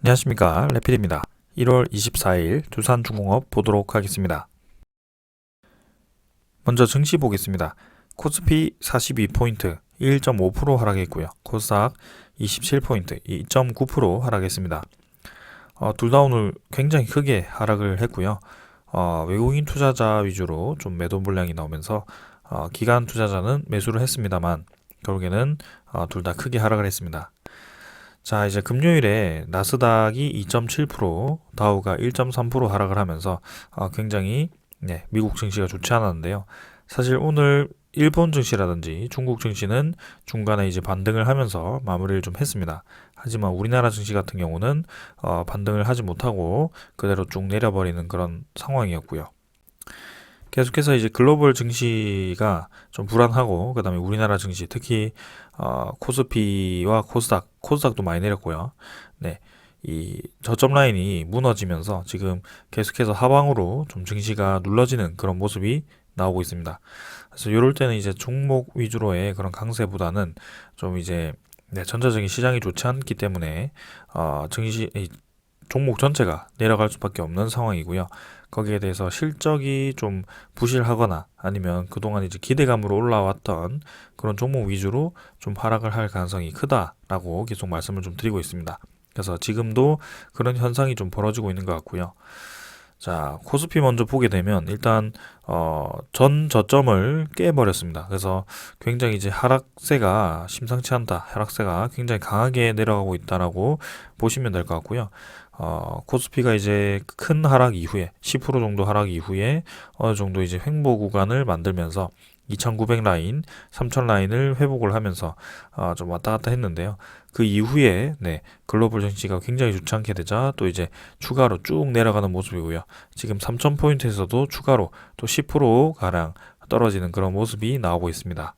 안녕하십니까, 레필입니다. 1월 24일 두산중공업 보도록 하겠습니다. 먼저 증시 보겠습니다. 코스피 42포인트 1.5% 하락했고요. 코스닥 27포인트 2.9% 하락했습니다. 둘 다 오늘 굉장히 크게 하락을 했고요. 외국인 투자자 위주로 좀 매도 물량이 나오면서 기관 투자자는 매수를 했습니다만 결국에는 둘 다 크게 하락을 했습니다. 자, 이제 금요일에 나스닥이 2.7%, 다우가 1.3% 하락을 하면서 굉장히 미국 증시가 좋지 않았는데요. 사실 오늘 일본 증시라든지 중국 증시는 중간에 이제 반등을 하면서 마무리를 좀 했습니다. 하지만 우리나라 증시 같은 경우는 반등을 하지 못하고 그대로 쭉 내려버리는 그런 상황이었고요. 계속해서 이제 글로벌 증시가 좀 불안하고 그다음에 우리나라 증시 특히 코스피와 코스닥도 많이 내렸고요. 네. 이 저점 라인이 무너지면서 지금 계속해서 하방으로 좀 증시가 눌러지는 그런 모습이 나오고 있습니다. 그래서 이럴 때는 이제 종목 위주로의 그런 강세보다는 좀 이제 전체적인 시장이 좋지 않기 때문에 종목 전체가 내려갈 수밖에 없는 상황이고요. 거기에 대해서 실적이 좀 부실하거나 아니면 그동안 이제 기대감으로 올라왔던 그런 종목 위주로 좀 하락을 할 가능성이 크다라고 계속 말씀을 좀 드리고 있습니다. 그래서 지금도 그런 현상이 좀 벌어지고 있는 것 같고요. 자, 코스피 먼저 보게 되면 일단 전 저점을 깨버렸습니다. 그래서 굉장히 이제 하락세가 심상치 않다. 하락세가 굉장히 강하게 내려가고 있다라고 보시면 될 것 같고요. 코스피가 이제 큰 하락 이후에 10% 정도 하락 이후에 어느 정도 이제 횡보 구간을 만들면서 2900 라인, 3000 라인을 회복을 하면서 좀 왔다 갔다 했는데요. 그 이후에 글로벌 증시가 굉장히 좋지 않게 되자 또 이제 추가로 쭉 내려가는 모습이고요. 지금 3000포인트에서도 추가로 또 10% 가량 떨어지는 그런 모습이 나오고 있습니다.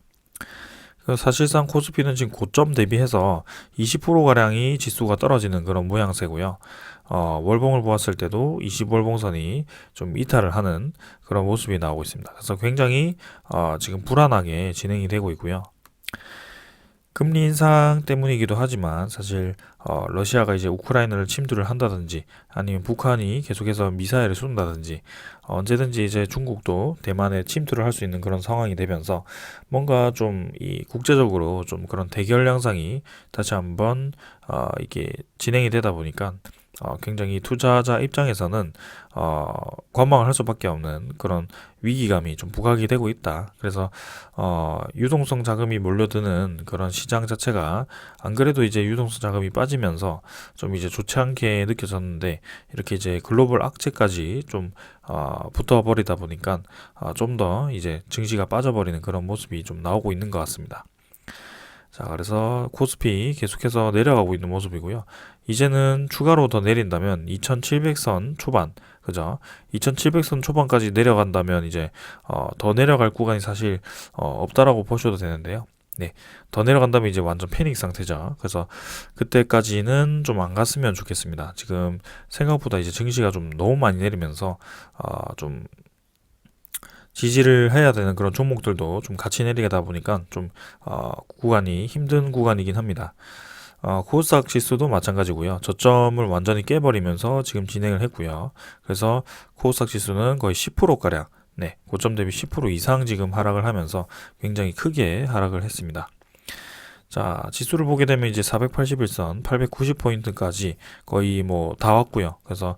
사실상 코스피는 지금 고점 대비해서 20% 가량이 지수가 떨어지는 그런 모양새고요. 월봉을 보았을 때도 20월봉선이 좀 이탈을 하는 그런 모습이 나오고 있습니다. 그래서 굉장히 지금 불안하게 진행이 되고 있고요. 금리 인상 때문이기도 하지만 사실 러시아가 이제 우크라이나를 침투를 한다든지 아니면 북한이 계속해서 미사일을 쏜다든지 언제든지 이제 중국도 대만에 침투를 할 수 있는 그런 상황이 되면서 뭔가 좀 이 국제적으로 좀 그런 대결 양상이 다시 한번 이게 진행이 되다 보니까 굉장히 투자자 입장에서는 관망을 할 수밖에 없는 그런 위기감이 좀 부각이 되고 있다. 그래서 유동성 자금이 몰려드는 그런 시장 자체가 안 그래도 이제 유동성 자금이 빠지면서 좀 이제 좋지 않게 느껴졌는데 이렇게 이제 글로벌 악재까지 좀 붙어버리다 보니까 좀 더 이제 증시가 빠져버리는 그런 모습이 좀 나오고 있는 것 같습니다. 자, 그래서 코스피 계속해서 내려가고 있는 모습이고요. 이제는 추가로 더 내린다면 2700선 초반, 그죠? 2700선 초반까지 내려간다면 이제 더 내려갈 구간이 사실 없다라고 보셔도 되는데요. 네, 더 내려간다면 이제 완전 패닉 상태죠. 그래서 그때까지는 좀 안 갔으면 좋겠습니다. 지금 생각보다 이제 증시가 좀 너무 많이 내리면서 좀 지지를 해야 되는 그런 종목들도 좀 같이 내리다 보니까 좀 구간이 힘든 구간이긴 합니다. 코스닥 지수도 마찬가지고요. 저점을 완전히 깨버리면서 지금 진행을 했고요. 그래서 코스닥 지수는 거의 10%가량, 고점 대비 10% 이상 지금 하락을 하면서 굉장히 크게 하락을 했습니다. 자, 지수를 보게 되면 이제 481선, 890포인트까지 거의 뭐 다 왔고요. 그래서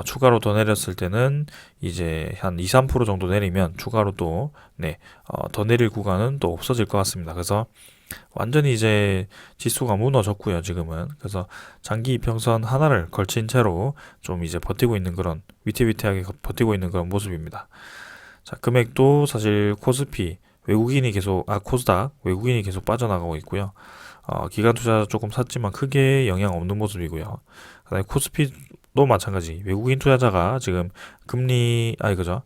추가로 더 내렸을 때는 이제 한 2, 3% 정도 내리면 추가로 또 더 내릴 구간은 또 없어질 것 같습니다. 그래서 완전히 이제 지수가 무너졌고요, 지금은. 그래서 장기 이평선 하나를 걸친 채로 좀 이제 버티고 있는 그런 위태위태하게 버티고 있는 그런 모습입니다. 자, 금액도 사실 코스피 코스닥 외국인이 계속 빠져나가고 있고요. 기관 투자 조금 샀지만 크게 영향 없는 모습이고요. 그다음에 코스피도 마찬가지 외국인 투자자가 지금 그죠?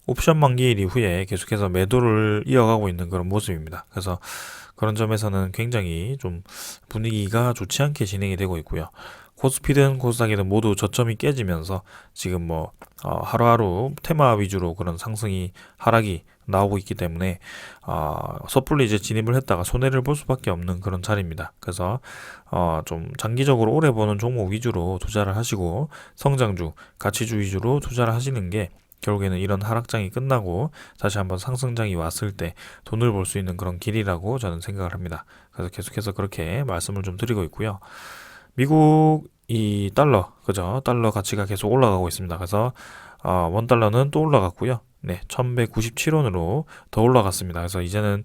옵션 만기일 이후에 계속해서 매도를 이어가고 있는 그런 모습입니다. 그래서 그런 점에서는 굉장히 좀 분위기가 좋지 않게 진행이 되고 있고요. 코스피든 코스닥이든 모두 저점이 깨지면서 지금 뭐 하루하루 테마 위주로 그런 상승이 하락이 나오고 있기 때문에 섣불리 이제 진입을 했다가 손해를 볼 수밖에 없는 그런 자리입니다. 그래서 좀 장기적으로 오래 보는 종목 위주로 투자를 하시고 성장주, 가치주 위주로 투자를 하시는 게 결국에는 이런 하락장이 끝나고 다시 한번 상승장이 왔을 때 돈을 벌 수 있는 그런 길이라고 저는 생각을 합니다. 그래서 계속해서 그렇게 말씀을 좀 드리고 있고요. 미국 이 달러, 그죠? 달러 가치가 계속 올라가고 있습니다. 그래서 원 달러는 또 올라갔고요. 네, 1197원으로 더 올라갔습니다. 그래서 이제는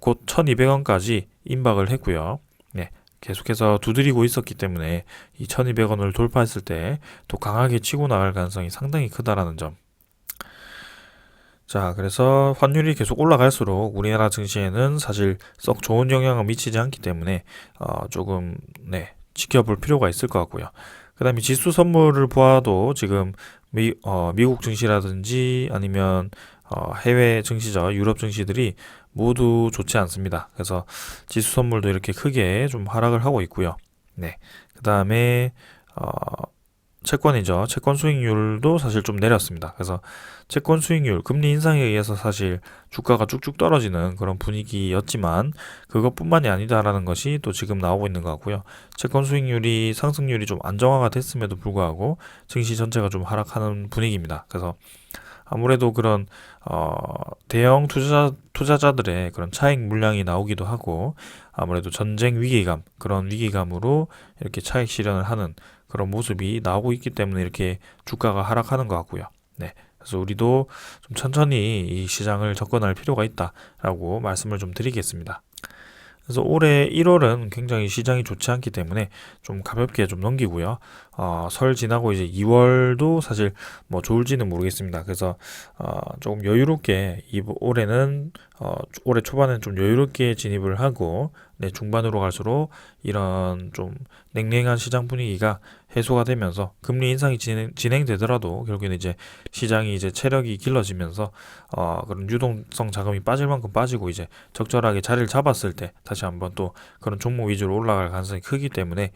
곧 1200원까지 임박을 했고요. 네, 계속해서 두드리고 있었기 때문에 이 1200원을 돌파했을 때 또 강하게 치고 나갈 가능성이 상당히 크다라는 점. 자, 그래서 환율이 계속 올라갈수록 우리나라 증시에는 사실 썩 좋은 영향을 미치지 않기 때문에 조금 네, 지켜볼 필요가 있을 것 같고요. 그 다음에 지수 선물을 보아도 지금 미국 증시라든지 아니면 해외 증시죠. 유럽 증시들이 모두 좋지 않습니다. 그래서 지수 선물도 이렇게 크게 좀 하락을 하고 있고요. 네. 그 다음에 채권이죠. 채권 수익률도 사실 좀 내렸습니다. 그래서 채권 수익률, 금리 인상에 의해서 사실 주가가 쭉쭉 떨어지는 그런 분위기였지만 그것뿐만이 아니다라는 것이 또 지금 나오고 있는 것 같고요. 채권 수익률이 상승률이 좀 안정화가 됐음에도 불구하고 증시 전체가 좀 하락하는 분위기입니다. 그래서 아무래도 그런 대형 투자자들의 그런 차익 물량이 나오기도 하고 아무래도 전쟁 위기감 그런 위기감으로 이렇게 차익 실현을 하는 그런 모습이 나오고 있기 때문에 이렇게 주가가 하락하는 것 같고요. 네. 그래서 우리도 좀 천천히 이 시장을 접근할 필요가 있다라고 말씀을 좀 드리겠습니다. 그래서 올해 1월은 굉장히 시장이 좋지 않기 때문에 좀 가볍게 좀 넘기고요. 설 지나고 이제 2월도 사실 뭐 좋을지는 모르겠습니다. 그래서 조금 여유롭게 올해는 올해 초반에는 좀 여유롭게 진입을 하고 네, 중반으로 갈수록 이런 좀 냉랭한 시장 분위기가 해소가 되면서 금리 인상이 진행되더라도 결국에는 이제 시장이 이제 체력이 길러지면서 그런 유동성 자금이 빠질 만큼 빠지고 이제 적절하게 자리를 잡았을 때 다시 한번 또 그런 종목 위주로 올라갈 가능성이 크기 때문에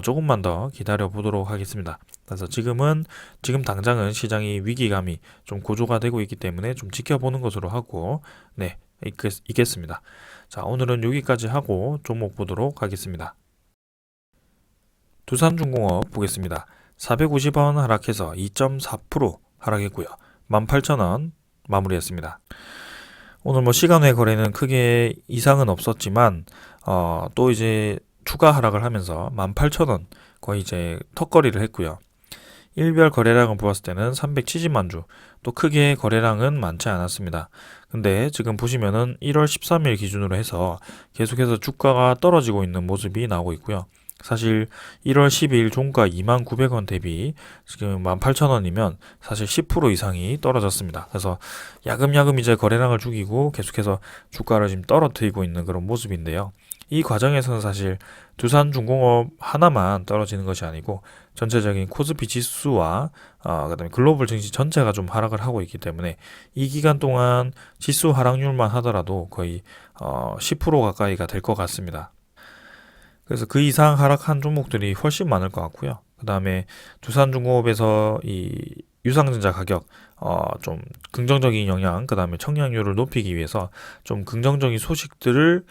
조금만 더 기다려 보도록 하겠습니다. 그래서 지금 당장은 시장이 위기감이 좀 고조가 되고 있기 때문에 좀 지켜보는 것으로 하고 네, 있겠습니다. 자, 오늘은 여기까지 하고 종목 보도록 하겠습니다. 두산중공업 보겠습니다. 450원 하락해서 2.4% 하락했고요. 18,000원 마무리했습니다. 오늘 뭐 시간 외 거래는 크게 이상은 없었지만 또 이제 추가 하락을 하면서 18,000원 거의 이제 턱걸이를 했고요. 일별 거래량을 보았을 때는 370만 주, 또 크게 거래량은 많지 않았습니다. 근데 지금 보시면은 1월 13일 기준으로 해서 계속해서 주가가 떨어지고 있는 모습이 나오고 있고요. 사실 1월 12일 종가 29,000원 대비 지금 18,000원이면 사실 10% 이상이 떨어졌습니다. 그래서 야금야금 이제 거래량을 죽이고 계속해서 주가를 지금 떨어뜨리고 있는 그런 모습인데요. 이 과정에서는 사실 두산중공업 하나만 떨어지는 것이 아니고 전체적인 코스피 지수와 그다음에 글로벌 증시 전체가 좀 하락을 하고 있기 때문에 이 기간 동안 지수 하락률만 하더라도 거의 10% 가까이가 될 것 같습니다. 그래서 그 이상 하락한 종목들이 훨씬 많을 것 같고요. 그 다음에 두산중공업에서 이 유상증자 가격 좀 긍정적인 영향, 그 다음에 청량률을 높이기 위해서 좀 긍정적인 소식들을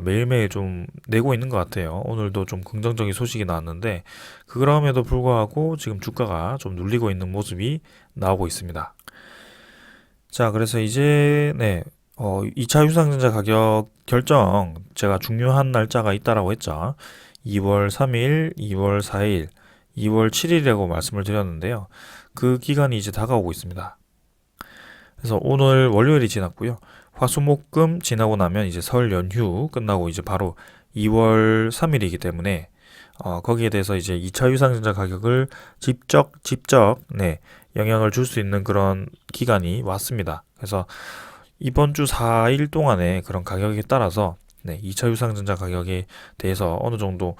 매일매일 좀 내고 있는 것 같아요. 오늘도 좀 긍정적인 소식이 나왔는데 그럼에도 불구하고 지금 주가가 좀 눌리고 있는 모습이 나오고 있습니다. 자, 그래서 이제 네, 2차 유상증자 가격 결정 제가 중요한 날짜가 있다라고 했죠. 2월 3일, 2월 4일, 2월 7일이라고 말씀을 드렸는데요. 그 기간이 이제 다가오고 있습니다. 그래서 오늘 월요일이 지났고요. 화수목금 지나고 나면 이제 설 연휴 끝나고 이제 바로 2월 3일이기 때문에 거기에 대해서 이제 2차 유상증자 가격을 직접 네, 영향을 줄 수 있는 그런 기간이 왔습니다. 그래서 이번 주 4일 동안의 그런 가격에 따라서 네, 2차 유상증자 가격에 대해서 어느 정도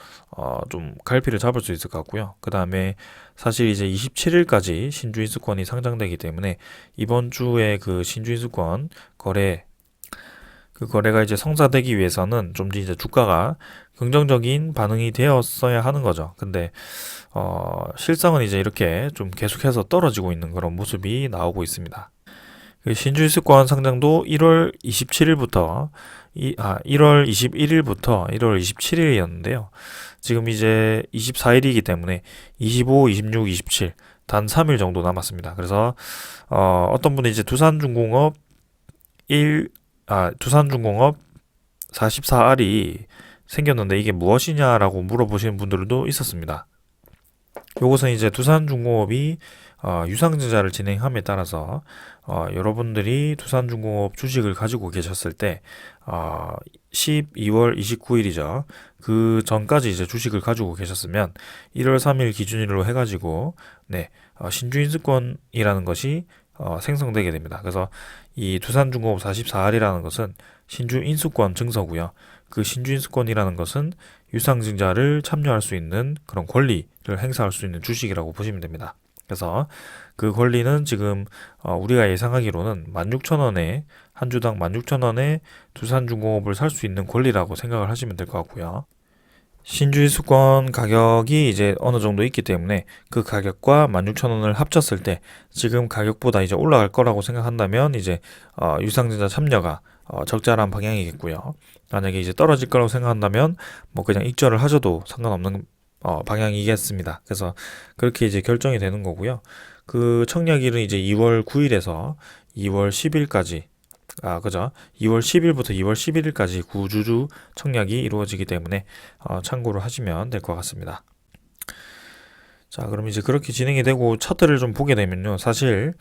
좀 갈피를 잡을 수 있을 것 같고요. 그 다음에 사실 이제 27일까지 신주 인수권이 상장되기 때문에 이번 주에 그 신주 인수권 그 거래가 이제 성사되기 위해서는 좀 더 이제 주가가 긍정적인 반응이 되었어야 하는 거죠. 근데 실상은 이제 이렇게 좀 계속해서 떨어지고 있는 그런 모습이 나오고 있습니다. 그 신주유수권 상장도 1월 27일부터 1월 21일부터 1월 27일이었는데요. 지금 이제 24일이기 때문에 25, 26, 27 단 3일 정도 남았습니다. 그래서 어떤 분이 이제 두산중공업 44R이 생겼는데 이게 무엇이냐라고 물어보시는 분들도 있었습니다. 요것은 이제 두산중공업이 유상증자를 진행함에 따라서 여러분들이 두산중공업 주식을 가지고 계셨을 때 12월 29일이죠. 그 전까지 이제 주식을 가지고 계셨으면 1월 3일 기준으로 해가지고 네, 신주인수권이라는 것이 생성되게 됩니다. 그래서 이 두산중공업 44R이라는 것은 신주인수권 증서고요. 그 신주인수권이라는 것은 유상증자를 참여할 수 있는 그런 권리를 행사할 수 있는 주식이라고 보시면 됩니다. 그래서 그 권리는 지금 우리가 예상하기로는 16,000원에 한 주당 16,000원에 두산중공업을 살 수 있는 권리라고 생각을 하시면 될 것 같고요. 신주유수권 가격이 이제 어느 정도 있기 때문에 그 가격과 16,000원을 합쳤을 때 지금 가격보다 이제 올라갈 거라고 생각한다면 이제 유상증자 참여가 적절한 방향이겠고요. 만약에 이제 떨어질 거라고 생각한다면 뭐 그냥 익절을 하셔도 상관없는 방향이겠습니다. 그래서 그렇게 이제 결정이 되는 거고요. 그 청약일은 이제 2월 9일에서 2월 10일까지 그죠? 2월 10일부터 2월 11일까지 구주주 청약이 이루어지기 때문에 참고를 하시면 될 것 같습니다. 자, 그럼 이제 그렇게 진행이 되고 차트를 좀 보게 되면요. 사실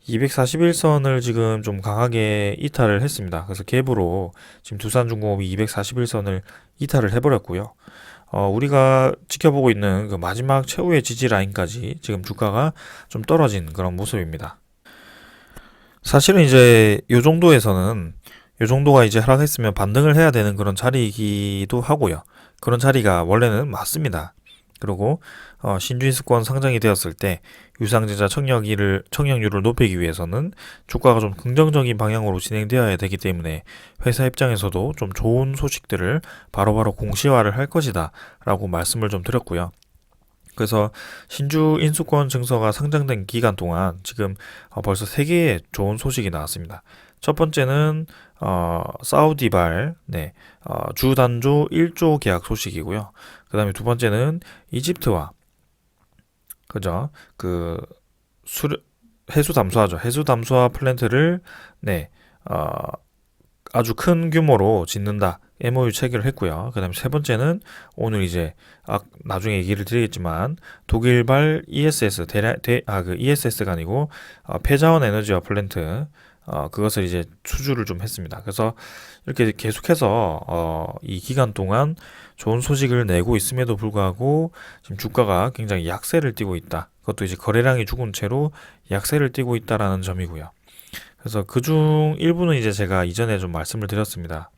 241선을 지금 좀 강하게 이탈을 했습니다. 그래서 갭으로 지금 두산중공업이 241선을 이탈을 해버렸고요. 우리가 지켜보고 있는 그 마지막 최후의 지지 라인까지 지금 주가가 좀 떨어진 그런 모습입니다. 사실은 이제 요 정도에서는 요 정도가 이제 하락했으면 반등을 해야 되는 그런 자리이기도 하고요. 그런 자리가 원래는 맞습니다. 그리고 신주인수권 상장이 되었을 때 유상증자 청약률을 높이기 위해서는 주가가 좀 긍정적인 방향으로 진행되어야 되기 때문에 회사 입장에서도 좀 좋은 소식들을 바로바로 공시화를 할 것이다 라고 말씀을 좀 드렸고요. 그래서 신주 인수권 증서가 상장된 기간 동안 지금 벌써 3개의 좋은 소식이 나왔습니다. 첫 번째는 사우디발 주 단조 1조 계약 소식이고요. 그 다음에 두 번째는 이집트와 그죠? 그 해수 담수화죠. 해수 담수화 플랜트를 아주 큰 규모로 짓는다. MOU 체결을 했고요. 그 다음에 세 번째는 오늘 이제 나중에 얘기를 드리겠지만 독일발 ESS 그 ESS가 아니고 폐자원 에너지화 플랜트 그것을 이제 수주를 좀 했습니다. 그래서 이렇게 계속해서 이 기간 동안 좋은 소식을 내고 있음에도 불구하고 지금 주가가 굉장히 약세를 띠고 있다. 그것도 이제 거래량이 죽은 채로 약세를 띠고 있다라는 점이고요. 그래서 그중 일부는 이제 제가 이전에 좀 말씀을 드렸습니다.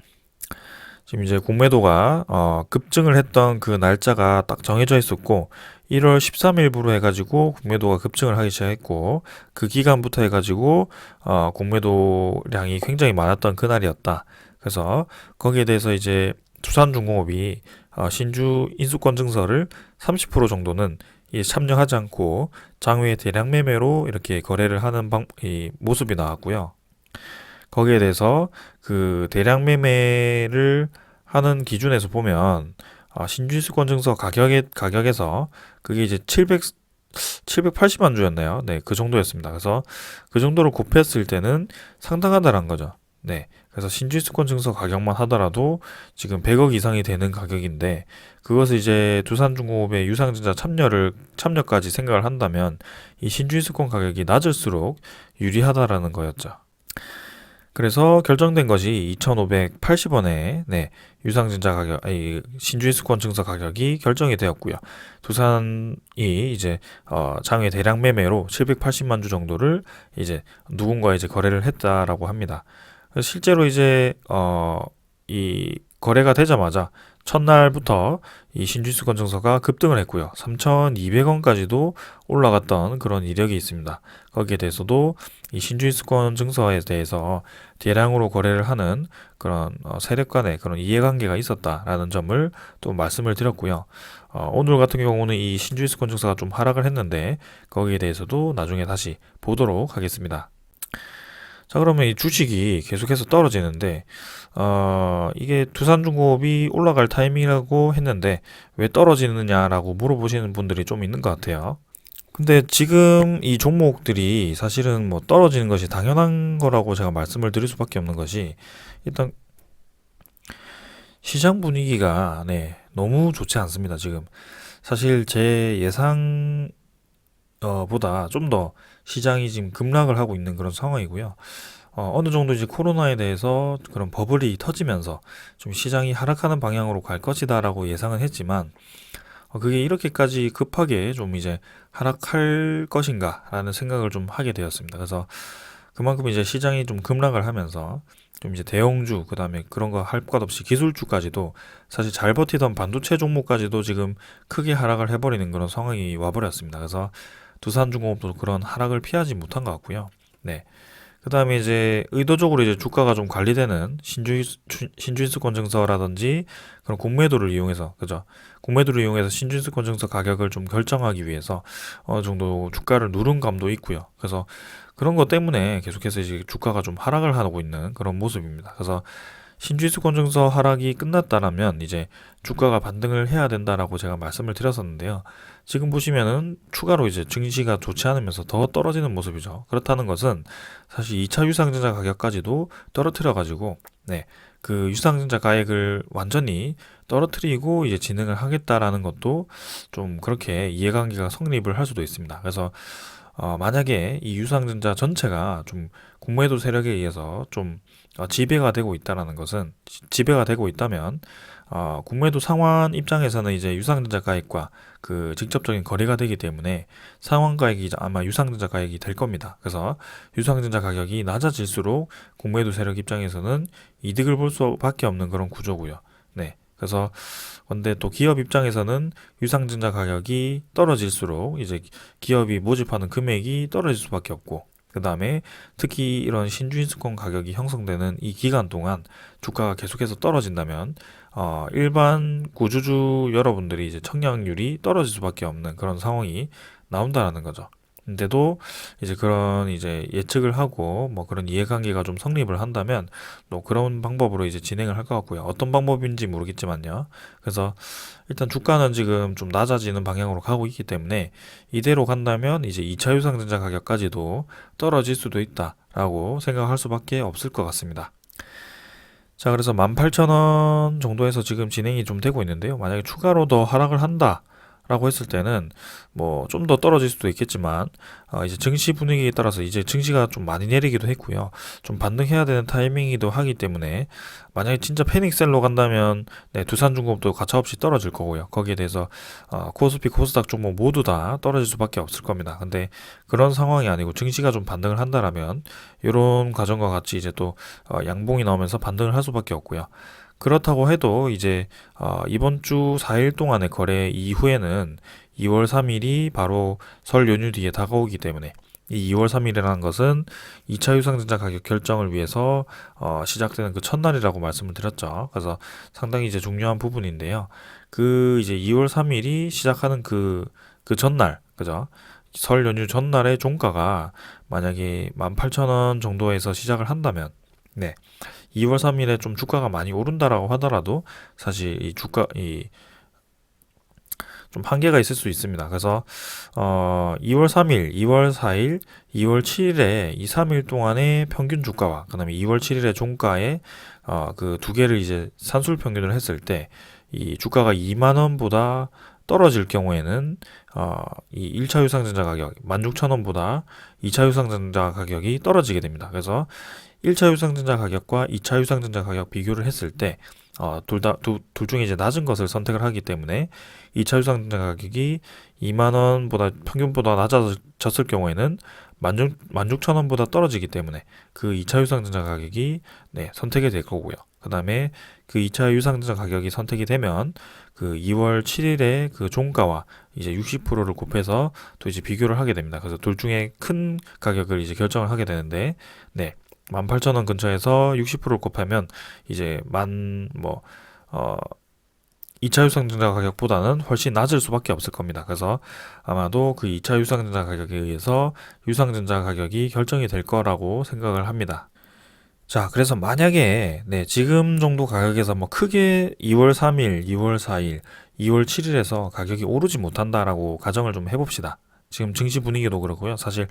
지금 이제 공매도가 급증을 했던 그 날짜가 딱 정해져 있었고 1월 13일부로 해가지고 공매도가 급증을 하기 시작했고 그 기간부터 해가지고 공매도량이 굉장히 많았던 그날이었다. 그래서 거기에 대해서 이제 두산중공업이 신주 인수권 증서를 30% 정도는 참여하지 않고 장외 대량 매매로 이렇게 거래를 하는 모습이 나왔고요. 거기에 대해서 그 대량 매매를 하는 기준에서 보면 신주인수권 증서 가격에서 그게 이제 780만 주였나요? 네, 그 정도였습니다. 그래서 그 정도를 곱했을 때는 상당하다는 거죠. 네, 그래서 신주인수권 증서 가격만 하더라도 지금 100억 이상이 되는 가격인데 그것을 이제 두산중공업의 유상증자 참여까지 생각을 한다면 이 신주인수권 가격이 낮을수록 유리하다라는 거였죠. 그래서 결정된 것이 2,580원에 유상증자 가격, 신주인수권 증서 가격이 결정이 되었고요. 두산이 이제 장외 대량 매매로 780만 주 정도를 이제 누군가 이제 거래를 했다라고 합니다. 실제로 이제 이 거래가 되자마자 첫날부터 이 신주인수권 증서가 급등을 했고요. 3,200원까지도 올라갔던 그런 이력이 있습니다. 거기에 대해서도 이 신주인수권 증서에 대해서 대량으로 거래를 하는 그런 세력 간의 그런 이해관계가 있었다라는 점을 또 말씀을 드렸고요. 오늘 같은 경우는 이 신주인수권 증서가 좀 하락을 했는데 거기에 대해서도 나중에 다시 보도록 하겠습니다. 자, 그러면 이 주식이 계속해서 떨어지는데, 이게 두산중공업이 올라갈 타이밍이라고 했는데, 왜 떨어지느냐라고 물어보시는 분들이 좀 있는 것 같아요. 근데 지금 이 종목들이 사실은 뭐 떨어지는 것이 당연한 거라고 제가 말씀을 드릴 수밖에 없는 것이, 일단 시장 분위기가, 네, 너무 좋지 않습니다, 지금. 사실 제 예상, 보다 좀 더 시장이 지금 급락을 하고 있는 그런 상황이고요. 어느 정도 이제 코로나에 대해서 그런 버블이 터지면서 좀 시장이 하락하는 방향으로 갈 것이다라고 예상은 했지만, 그게 이렇게까지 급하게 좀 이제 하락할 것인가라는 생각을 좀 하게 되었습니다. 그래서 그만큼 이제 시장이 좀 급락을 하면서 좀 이제 대형주, 그 다음에 그런 거 할 것 없이 기술주까지도 사실 잘 버티던 반도체 종목까지도 지금 크게 하락을 해버리는 그런 상황이 와버렸습니다. 그래서 두산중공업도 그런 하락을 피하지 못한 것 같고요. 네. 그 다음에 이제 의도적으로 이제 주가가 좀 관리되는 신주인수권 증서라든지 그런 공매도를 이용해서, 그죠? 공매도를 이용해서 신주인수권 증서 가격을 좀 결정하기 위해서 어느 정도 주가를 누른 감도 있고요. 그래서 그런 것 때문에 계속해서 이제 주가가 좀 하락을 하고 있는 그런 모습입니다. 그래서 신주인수권 증서 하락이 끝났다라면 이제 주가가 반등을 해야 된다라고 제가 말씀을 드렸었는데요. 지금 보시면은 추가로 이제 증시가 좋지 않으면서 더 떨어지는 모습이죠. 그렇다는 것은 사실 2차 유상증자 가격까지도 떨어뜨려 가지고, 네, 그 유상증자 가액을 완전히 떨어뜨리고 이제 진행을 하겠다라는 것도 좀 그렇게 이해관계가 성립을 할 수도 있습니다. 그래서 만약에 이 유상증자 전체가 좀 공매도 세력에 의해서 좀 지배가 되고 있다라는 것은, 지배가 되고 있다면 공매도 상환 입장에서는 이제 유상증자 가액과 그 직접적인 거래가 되기 때문에 상환 가액이 아마 유상증자 가액이 될 겁니다. 그래서 유상증자 가격이 낮아질수록 공매도 세력 입장에서는 이득을 볼 수밖에 없는 그런 구조고요. 네. 그래서 근데 또 기업 입장에서는 유상증자 가격이 떨어질수록 이제 기업이 모집하는 금액이 떨어질 수밖에 없고, 그 다음에 특히 이런 신주인수권 가격이 형성되는 이 기간 동안 주가가 계속해서 떨어진다면 일반 구주주 여러분들이 이제 청약률이 떨어질 수밖에 없는 그런 상황이 나온다라는 거죠. 근데도 이제 그런 이제 예측을 하고 뭐 그런 이해관계가 좀 성립을 한다면 또 그런 방법으로 이제 진행을 할 것 같고요. 어떤 방법인지 모르겠지만요. 그래서 일단 주가는 지금 좀 낮아지는 방향으로 가고 있기 때문에 이대로 간다면 이제 2차 유상증자 가격까지도 떨어질 수도 있다라고 생각할 수밖에 없을 것 같습니다. 자, 그래서 18,000원 정도에서 지금 진행이 좀 되고 있는데요. 만약에 추가로 더 하락을 한다 라고 했을 때는 뭐 좀 더 떨어질 수도 있겠지만, 이제 증시 분위기에 따라서 이제 증시가 좀 많이 내리기도 했고요. 좀 반등해야 되는 타이밍이기도 하기 때문에 만약에 진짜 패닉셀로 간다면, 네, 두산중공업도 가차없이 떨어질 거고요. 거기에 대해서 코스피, 코스닥 종목 모두 다 떨어질 수밖에 없을 겁니다. 근데 그런 상황이 아니고 증시가 좀 반등을 한다라면 이런 과정과 같이 이제 또 양봉이 나오면서 반등을 할 수밖에 없고요. 그렇다고 해도 이제 이번 주 4일 동안의 거래 이후에는 2월 3일이 바로 설 연휴 뒤에 다가오기 때문에 이 2월 3일이라는 것은 2차 유상증자 가격 결정을 위해서 시작되는 그 첫날이라고 말씀을 드렸죠. 그래서 상당히 이제 중요한 부분인데요. 그 이제 2월 3일이 시작하는 그 전날, 그죠? 설 연휴 전날의 종가가 만약에 18,000원 정도에서 시작을 한다면, 네, 2월 3일에 좀 주가가 많이 오른다라고 하더라도 사실 이 주가 좀 한계가 있을 수 있습니다. 그래서 2월 3일, 2월 4일, 2월 7일에 이 3일 동안의 평균 주가와 그다음에 2월 7일의 종가의 그 두 개를 이제 산술 평균을 했을 때 이 주가가 2만 원보다 떨어질 경우에는 이 1차 유상증자 가격 16,000원보다 2차 유상증자 가격이 떨어지게 됩니다. 그래서 1차 유상증자 가격과 2차 유상증자 가격 비교를 했을 때 둘 중에 이제 낮은 것을 선택을 하기 때문에 2차 유상증자 가격이 2만 원보다 평균보다 낮아졌을 경우에는 16,000원보다 떨어지기 때문에 그 2차 유상증자 가격이 네, 선택이 될 거고요. 그 다음에 그 2차 유상증자 가격이 선택이 되면 그 2월 7일에 그 종가와 이제 60%를 곱해서 또 이제 비교를 하게 됩니다. 그래서 둘 중에 큰 가격을 이제 결정을 하게 되는데, 네, 18,000원 근처에서 60%를 곱하면 이제 2차 유상증자 가격보다는 훨씬 낮을 수밖에 없을 겁니다. 그래서 아마도 그 2차 유상증자 가격에 의해서 유상증자 가격이 결정이 될 거라고 생각을 합니다. 자, 그래서 만약에 네, 지금 정도 가격에서 뭐 크게 2월 3일, 2월 4일, 2월 7일에서 가격이 오르지 못한다라고 가정을 좀 해봅시다. 지금 증시 분위기도 그렇고요. 사실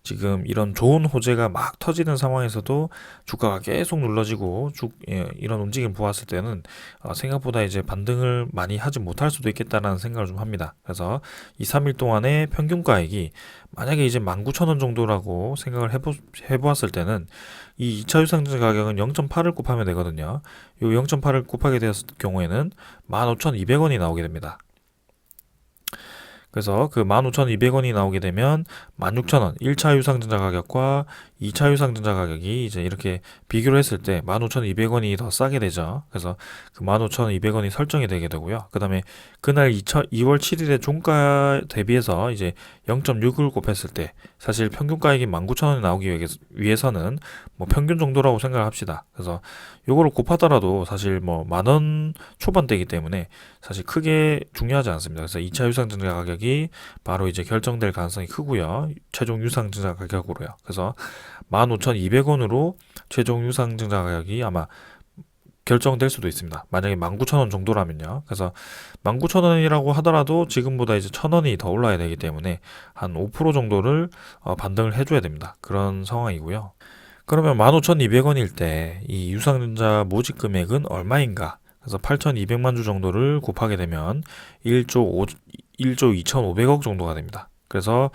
지금 이런 좋은 호재가 막 터지는 상황에서도 주가가 계속 눌러지고 이런 움직임 보았을 때는 생각보다 이제 반등을 많이 하지 못할 수도 있겠다라는 생각을 좀 합니다. 그래서 이 3일 동안의 평균가액이 만약에 이제 19,000원 정도라고 생각을 해보았을 때는 이 2차 유상증자 가격은 0.8을 곱하면 되거든요. 이 0.8을 곱하게 되었을 경우에는 15,200원이 나오게 됩니다. 그래서 그 15,200원이 나오게 되면 16,000원 1차 유상증자 가격과 2차 유상증자 가격이 이제 이렇게 비교를 했을 때 15,200원이 더 싸게 되죠. 그래서 그 15,200원이 설정이 되게 되고요. 그 다음에 그날 2월 7일의 종가 대비해서 이제 0.6을 곱했을 때 사실 평균가액이 19,000원이 나오기 위해서는 뭐 평균 정도라고 생각을 합시다. 그래서 요거를 곱하더라도 사실 뭐 10,000원 초반대이기 때문에 사실 크게 중요하지 않습니다. 그래서 2차 유상증자 가격이 바로 이제 결정될 가능성이 크고요. 최종 유상증자 가격으로요. 그래서 15,200원으로 최종 유상증자 가격이 아마 결정될 수도 있습니다. 만약에 19,000원 정도라면요. 그래서 19,000원이라고 하더라도 지금보다 이제 1,000원이 더 올라야 되기 때문에 한 5% 정도를 반등을 해줘야 됩니다. 그런 상황이고요. 그러면 15,200원일 때 이 유상증자 모집 금액은 얼마인가? 그래서 8,200만 주 정도를 곱하게 되면 1조 2,500억 정도가 됩니다. 그래서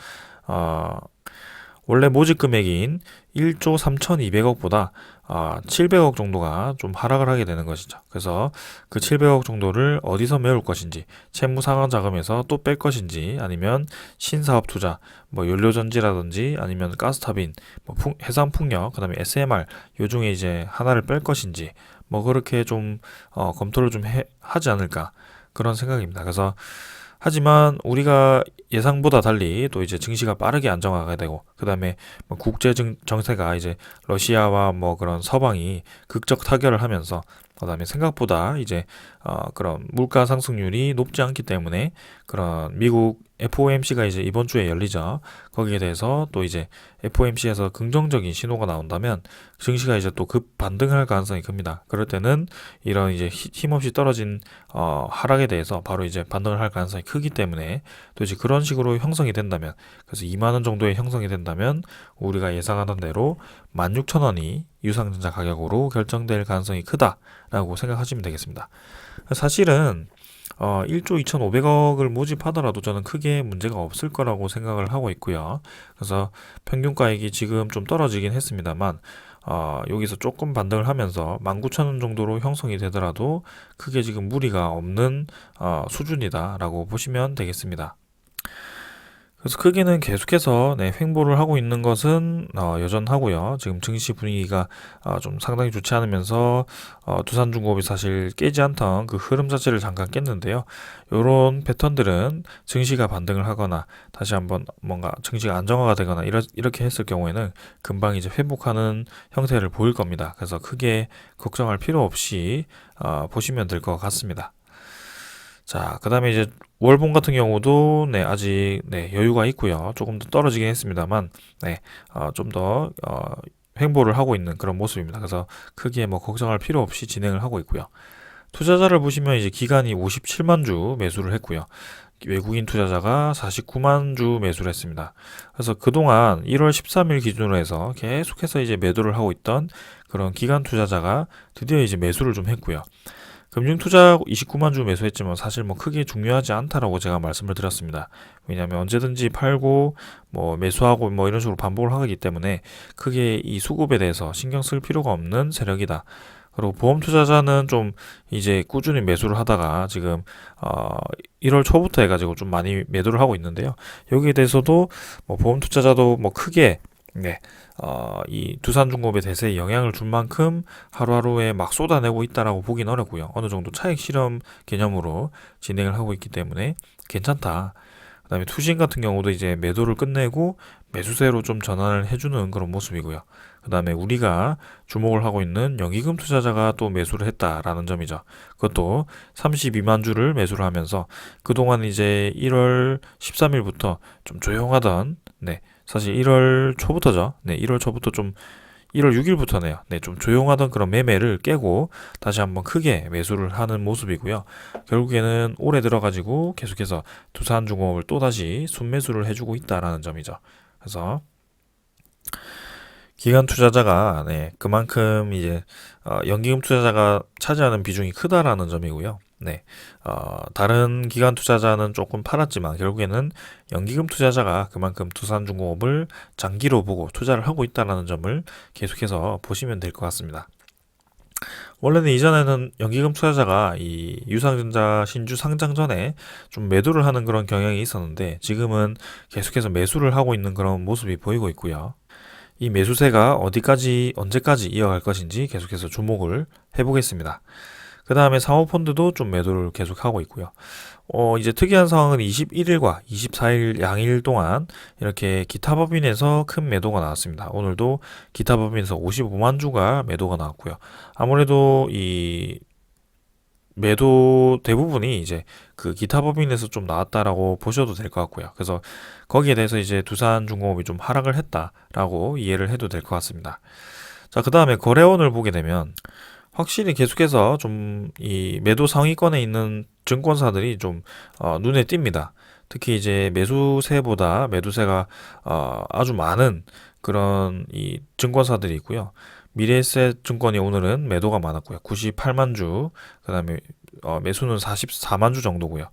원래 모집 금액인 1조 3,200억보다 700억 정도가 좀 하락을 하게 되는 것이죠. 그래서 그 700억 정도를 어디서 메울 것인지, 채무 상환 자금에서 또 뺄 것인지, 아니면 신사업 투자, 뭐 연료전지라든지, 아니면 가스터빈, 뭐 해상풍력, 그다음에 SMR 요 중에 이제 하나를 뺄 것인지, 뭐 그렇게 좀 검토를 좀 하지 않을까 그런 생각입니다. 그래서 하지만 우리가 예상보다 달리 또 이제 증시가 빠르게 안정화가 되고 그 다음에 뭐 국제 정세가 이제 러시아와 뭐 그런 서방이 극적 타결을 하면서 그 다음에 생각보다 이제 그런 물가 상승률이 높지 않기 때문에 그런 미국 FOMC가 이제 이번 주에 열리죠. 거기에 대해서 또 이제 FOMC에서 긍정적인 신호가 나온다면 증시가 이제 또 급 반등할 가능성이 큽니다. 그럴 때는 이런 이제 힘없이 떨어진 하락에 대해서 바로 이제 반등을 할 가능성이 크기 때문에 또 이제 그런 식으로 형성이 된다면 그래서 2만 원 정도의 형성이 된다면 우리가 예상하던 대로 16,000원이 유상증자 가격으로 결정될 가능성이 크다라고 생각하시면 되겠습니다. 사실은 1조 2,500억을 모집하더라도 저는 크게 문제가 없을 거라고 생각을 하고 있고요. 그래서 평균가액이 지금 좀 떨어지긴 했습니다만 여기서 조금 반등을 하면서 19,000원 정도로 형성이 되더라도 크게 지금 무리가 없는 수준이다라고 보시면 되겠습니다. 그래서 크게는 계속해서 횡보를 하고 있는 것은 여전하고요. 지금 증시 분위기가 좀 상당히 좋지 않으면서 두산중공업이 사실 깨지 않던 그 흐름 자체를 잠깐 깼는데요. 이런 패턴들은 증시가 반등을 하거나 다시 한번 뭔가 증시가 안정화가 되거나 이렇게 했을 경우에는 금방 이제 회복하는 형태를 보일 겁니다. 그래서 크게 걱정할 필요 없이 보시면 될 것 같습니다. 자, 그 다음에 이제 월봉 같은 경우도 아직 여유가 있고요. 조금 더 떨어지긴 했습니다만 좀 더 횡보를 하고 있는 그런 모습입니다. 그래서 크게 뭐 걱정할 필요 없이 진행을 하고 있고요. 투자자를 보시면 이제 기관이 57만 주 매수를 했고요. 외국인 투자자가 49만 주 매수를 했습니다. 그래서 그동안 1월 13일 기준으로 해서 계속해서 이제 매도를 하고 있던 그런 기관 투자자가 드디어 이제 매수를 좀 했고요. 금융투자 29만 주 매수했지만 사실 뭐 크게 중요하지 않다라고 제가 말씀을 드렸습니다. 왜냐하면 언제든지 팔고 뭐 매수하고 뭐 이런 식으로 반복을 하기 때문에 크게 이 수급에 대해서 신경 쓸 필요가 없는 세력이다. 그리고 보험 투자자는 좀 이제 꾸준히 매수를 하다가 지금 1월 초부터 해가지고 좀 많이 매도를 하고 있는데요. 여기에 대해서도 뭐 보험 투자자도 뭐 크게 네, 이 두산중공업의 대세에 영향을 줄 만큼 하루하루에 막 쏟아내고 있다라고 보긴 어렵고요. 어느 정도 차익 실험 개념으로 진행을 하고 있기 때문에 괜찮다. 그다음에 투신 같은 경우도 이제 매도를 끝내고 매수세로 좀 전환을 해주는 그런 모습이고요. 그다음에 우리가 주목을 하고 있는 연기금 투자자가 또 매수를 했다라는 점이죠. 그것도 32만 주를 매수를 하면서 그동안 이제 1월 13일부터 좀 조용하던 사실 1월 초부터죠. 1월 초부터 좀 1월 6일부터네요. 좀 조용하던 그런 매매를 깨고 다시 한번 크게 매수를 하는 모습이고요. 결국에는 올해 들어가지고 계속해서 두산중공업을 또다시 순매수를 해주고 있다라는 점이죠. 그래서 기관 투자자가 그만큼 이제 연기금 투자자가 차지하는 비중이 크다라는 점이고요. 다른 기관 투자자는 조금 팔았지만 결국에는 연기금 투자자가 그만큼 두산중공업을 장기로 보고 투자를 하고 있다는 점을 계속해서 보시면 될 것 같습니다. 원래는 이전에는 연기금 투자자가 이 유상증자 신주 상장 전에 좀 매도를 하는 그런 경향이 있었는데 지금은 계속해서 매수를 하고 있는 그런 모습이 보이고 있고요. 이 매수세가 어디까지 언제까지 이어갈 것인지 계속해서 주목을 해보겠습니다. 그 다음에 사모펀드도 좀 매도를 계속하고 있고요. 이제 특이한 상황은 21일과 24일 양일 동안 이렇게 기타 법인에서 큰 매도가 나왔습니다. 오늘도 기타 법인에서 55만 주가 매도가 나왔고요. 아무래도 이 매도 대부분이 이제 그 기타 법인에서 좀 나왔다라고 보셔도 될 것 같고요. 그래서 거기에 대해서 이제 두산중공업이 좀 하락을 했다라고 이해를 해도 될 것 같습니다. 자, 그 다음에 거래원을 보게 되면 확실히 계속해서 좀 이 매도 상위권에 있는 증권사들이 좀 눈에 띕니다. 특히 이제 매수세보다 매도세가 아주 많은 그런 이 증권사들이 있고요. 미래에셋 증권이 오늘은 매도가 많았고요. 98만 주, 그다음에 매수는 44만 주 정도고요.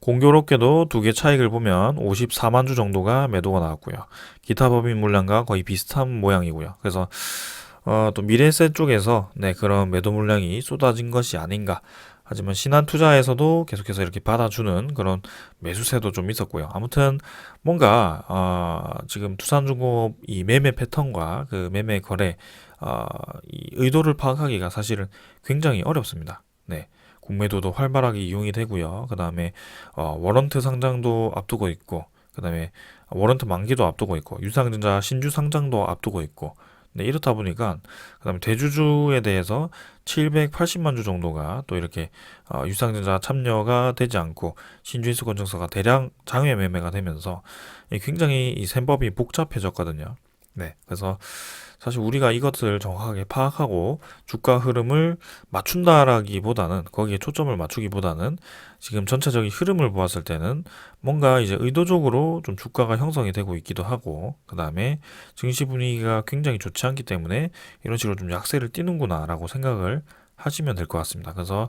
공교롭게도 두 개 차익을 보면 54만 주 정도가 매도가 나왔고요. 기타 법인 물량과 거의 비슷한 모양이고요. 그래서 또 미래에셋 쪽에서 그런 매도 물량이 쏟아진 것이 아닌가. 하지만 신한투자에서도 계속해서 이렇게 받아주는 그런 매수세도 좀 있었고요. 아무튼 뭔가 지금 두산중공업 이 매매 패턴과 그 매매 거래 이 의도를 파악하기가 사실은 굉장히 어렵습니다. 공매도도 활발하게 이용이 되고요. 그 다음에 워런트 상장도 앞두고 있고, 그 다음에 워런트 만기도 앞두고 있고, 유상증자 신주 상장도 앞두고 있고, 이렇다 보니까 그다음에 대주주에 대해서 780만 주 정도가 또 이렇게 유상증자 참여가 되지 않고 신주인수 권증서가 대량 장외 매매가 되면서 굉장히 이 셈법이 복잡해졌거든요. 그래서 사실 우리가 이것을 정확하게 파악하고 주가 흐름을 맞춘다라기보다는 거기에 초점을 맞추기보다는 지금 전체적인 흐름을 보았을 때는 뭔가 이제 의도적으로 좀 주가가 형성이 되고 있기도 하고 그 다음에 증시 분위기가 굉장히 좋지 않기 때문에 이런 식으로 좀 약세를 띠는구나라고 생각을 하시면 될 것 같습니다. 그래서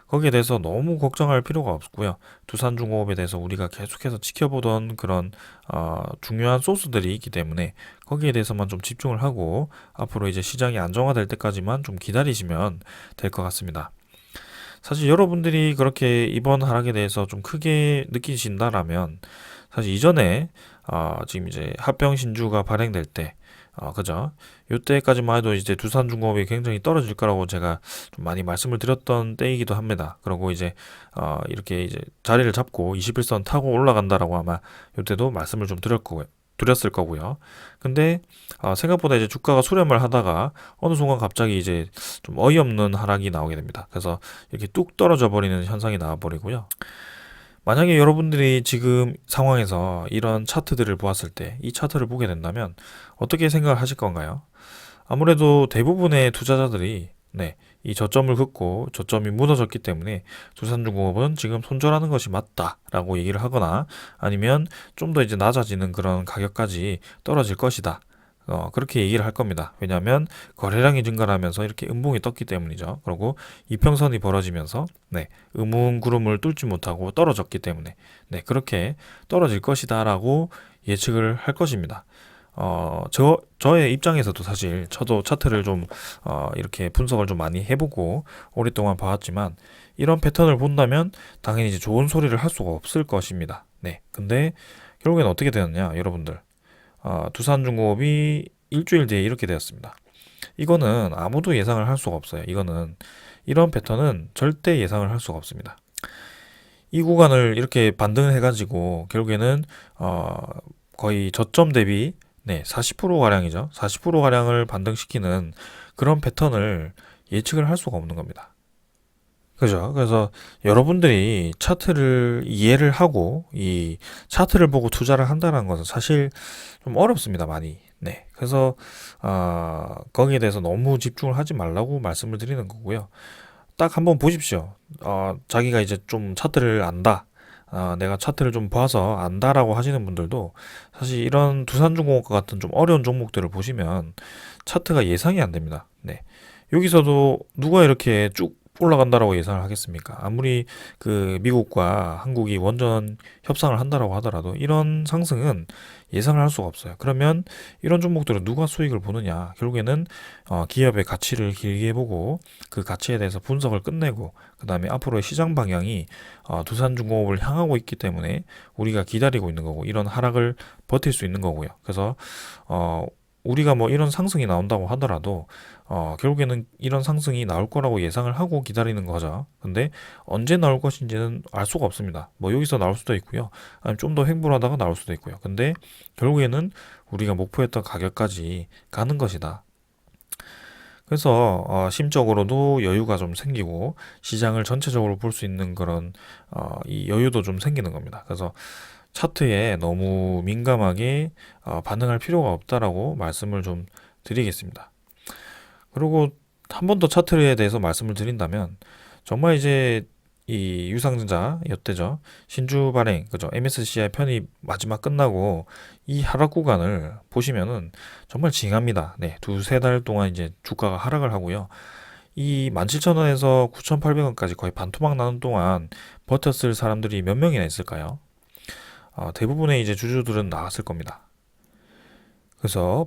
거기에 대해서 너무 걱정할 필요가 없고요. 두산중공업에 대해서 우리가 계속해서 지켜보던 그런 중요한 소스들이 있기 때문에 거기에 대해서만 좀 집중을 하고 앞으로 이제 시장이 안정화될 때까지만 좀 기다리시면 될 것 같습니다. 사실 여러분들이 그렇게 이번 하락에 대해서 좀 크게 느끼신다라면 사실 이전에 지금 이제 합병 신주가 발행될 때 그죠? 요때까지만 해도 이제 두산중공업이 굉장히 떨어질 거라고 제가 좀 많이 말씀을 드렸던 때이기도 합니다. 그리고 이제 이렇게 이제 자리를 잡고 21선 타고 올라간다라고 아마 요때도 말씀을 좀 드렸을 거고요. 근데 생각보다 이제 주가가 수렴을 하다가 어느 순간 갑자기 이제 좀 어이없는 하락이 나오게 됩니다. 그래서 이렇게 뚝 떨어져 버리는 현상이 나와 버리고요. 만약에 여러분들이 지금 상황에서 이런 차트들을 보았을 때 이 차트를 보게 된다면 어떻게 생각을 하실 건가요? 아무래도 대부분의 투자자들이 이 저점을 긋고 저점이 무너졌기 때문에 두산중공업은 지금 손절하는 것이 맞다라고 얘기를 하거나 아니면 좀 더 이제 낮아지는 그런 가격까지 떨어질 것이다. 그렇게 얘기를 할 겁니다. 왜냐하면 거래량이 증가하면서 이렇게 음봉이 떴기 때문이죠. 그리고 이평선이 벌어지면서 음운 구름을 뚫지 못하고 떨어졌기 때문에 그렇게 떨어질 것이다라고 예측을 할 것입니다. 저의 입장에서도 사실 저도 차트를 좀 이렇게 분석을 좀 많이 해보고 오랫동안 봐왔지만 이런 패턴을 본다면 당연히 이제 좋은 소리를 할 수가 없을 것입니다. 네. 근데 결국엔 어떻게 되었냐, 여러분들. 두산중공업이 일주일 뒤에 이렇게 되었습니다. 이거는 아무도 예상을 할 수가 없어요. 이런 패턴은 절대 예상을 할 수가 없습니다. 이 구간을 이렇게 반등을 해가지고 결국에는 거의 저점 대비 40% 가량이죠. 40% 가량을 반등시키는 그런 패턴을 예측을 할 수가 없는 겁니다. 그죠? 그래서 여러분들이 차트를 이해를 하고 이 차트를 보고 투자를 한다는 것은 사실 좀 어렵습니다, 많이. 네. 그래서 거기에 대해서 너무 집중을 하지 말라고 말씀을 드리는 거고요. 딱 한번 보십시오. 자기가 이제 좀 차트를 안다. 내가 차트를 좀 봐서 안다라고 하시는 분들도 사실 이런 두산중공업과 같은 좀 어려운 종목들을 보시면 차트가 예상이 안 됩니다. 네. 여기서도 누가 이렇게 쭉 올라간다라고 예상을 하겠습니까? 아무리 그 미국과 한국이 원전 협상을 한다라고 하더라도 이런 상승은 예상을 할 수가 없어요. 그러면 이런 종목들은 누가 수익을 보느냐? 결국에는 기업의 가치를 길게 보고 그 가치에 대해서 분석을 끝내고 그 다음에 앞으로의 시장 방향이 두산중공업을 향하고 있기 때문에 우리가 기다리고 있는 거고 이런 하락을 버틸 수 있는 거고요. 그래서 우리가 뭐 이런 상승이 나온다고 하더라도 결국에는 이런 상승이 나올 거라고 예상을 하고 기다리는 거죠. 근데 언제 나올 것인지는 알 수가 없습니다. 뭐 여기서 나올 수도 있고요. 아니면 좀 더 횡보하다가 나올 수도 있고요. 근데 결국에는 우리가 목표했던 가격까지 가는 것이다. 그래서 심적으로도 여유가 좀 생기고 시장을 전체적으로 볼 수 있는 그런 이 여유도 좀 생기는 겁니다. 그래서 차트에 너무 민감하게 반응할 필요가 없다라고 말씀을 좀 드리겠습니다. 그리고 한 번 더 차트에 대해서 말씀을 드린다면 정말 이제 이 유상증자였대죠. 신주 발행, 그죠? MSCI 편입 마지막 끝나고 이 하락 구간을 보시면은 정말 징합니다. 네, 두세 달 동안 이제 주가가 하락을 하고요. 이 17,000원에서 9,800원까지 거의 반토막 나는 동안 버텼을 사람들이 몇 명이나 있을까요? 대부분의 이제 주주들은 나왔을 겁니다. 그래서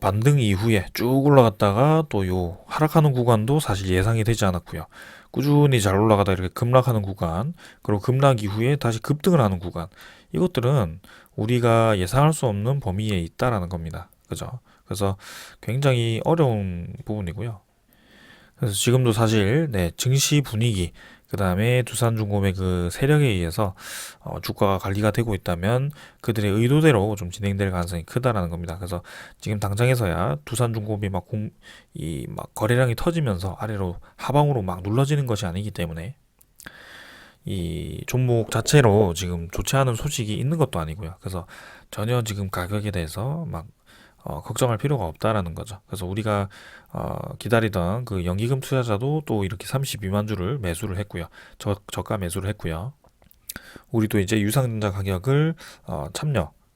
반등 이후에 쭉 올라갔다가 또 요 하락하는 구간도 사실 예상이 되지 않았고요. 꾸준히 잘 올라가다 이렇게 급락하는 구간, 그리고 급락 이후에 다시 급등을 하는 구간, 이것들은 우리가 예상할 수 없는 범위에 있다라는 겁니다. 그죠? 그래서 굉장히 어려운 부분이고요. 그래서 지금도 사실 증시 분위기 그 다음에 두산중공업의 그 세력에 의해서 주가가 관리가 되고 있다면 그들의 의도대로 좀 진행될 가능성이 크다라는 겁니다. 그래서 지금 당장에서야 두산중공업이 막 거래량이 터지면서 아래로 하방으로 막 눌러지는 것이 아니기 때문에 이 종목 자체로 지금 좋지 않은 소식이 있는 것도 아니고요. 그래서 전혀 지금 가격에 대해서 막 걱정할 필요가 없다라는 거죠. 그래서 우리가 기다리던 그 연기금 투자자도 또 이렇게 32만 주를 매수를 했고요. 저가 매수를 했고요. 우리도 이제 유상증자 가격을